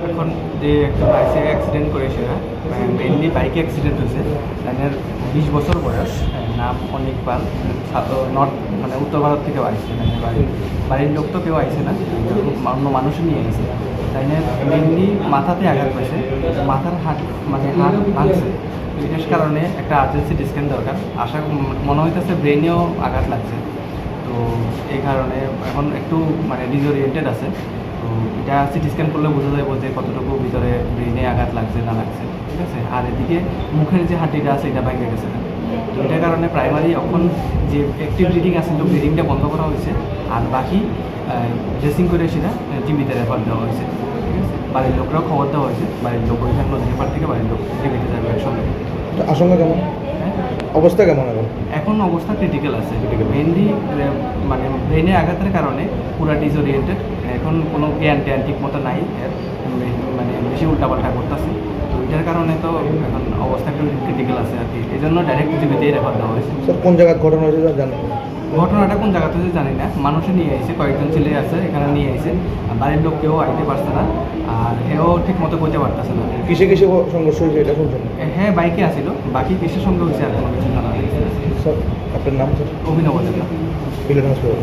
এখন যে একটা বাইকে অ্যাক্সিডেন্ট করেছে, মেনলি বাইকে অ্যাক্সিডেন্ট হয়েছে। তাদের 20 বছর বয়স, নাম অনিক পাল, নর্থ মানে উত্তর ভারত থেকেও আইসে। বাড়ির লোক তো কেউ আইসে না, অন্য মানুষও নিয়ে আইসে। তাই মেনলি মাথাতে আঘাত পাইছে, মাথার হাত ভাঙছে। এটার কারণে একটা আর্জেন্সি স্ক্যান দরকার। আশা মনে হইতেছে ব্রেনেও আঘাত লাগছে। তো এই কারণে এখন একটু ডিসওরিয়েন্টেড আছে। তো এটা সিটি স্ক্যান করলে বোঝা যাবে যে কতটুকু ভিতরে ব্রেনে আঘাত লাগছে না লাগছে, ঠিক আছে। আর এদিকে মুখের যে হাড্ডিটা আছে এটা ভেঙে গেছে। তো এটার কারণে প্রাইমারি এখন যে অ্যাক্টিভ ব্লিডিং আছে, তো ব্লিডিংটা বন্ধ করা হয়েছে। আর বাকি ড্রেসিং করে সেটা জিবিতে রেফার দেওয়া হয়েছে, ঠিক আছে। বাড়ির লোকরাও খবর দেওয়া হয়েছে, বাড়ির লোক ওইখানে নদীর পাড় থেকে বাড়ির লোক জিবিতে যাবে একসঙ্গে। আশঙ্কা কেমন, অবস্থা কেমন এখন অবস্থা ক্রিটিক্যাল আছে। মেনলি ব্রেনে আঘাতের কারণে পুরা ডিসওরিয়েন্টেড। এখন কোনো জ্ঞান ট্যান ঠিক মতো নাই এর, বেশি উল্টাপাল্টা করতেছে। তো এটার কারণে তো এখন অবস্থা একটু ক্রিটিক্যাল আছে আর কি। এই জন্য ডাইরেক্ট জিবিতেই রেফার দেওয়া হয়েছে। স্যার কোন জায়গায় ঘটনা হয়েছে জানেন? ঘটনাটা কোন জায়গা থেকে জানি না, মানুষে নিয়ে আইছে, কয়েকজন ছেলে আছে এখানে নিয়ে আইছে। বাড়ির লোক কেউ আইতে পারছে না, আর এও ঠিক মতো করতে পারতেছে না। কিসে কিসে সংঘর্ষ হয়েছে এটা শুনছেন? হ্যাঁ, বাইকে আসিল, বাকি কিসের সঙ্গে হয়েছে আর কোনো কিছু জানা নেই। স্যার আপনার নাম স্যার? অভিনব দেবনাথ। বিলেন হাসপাতাল।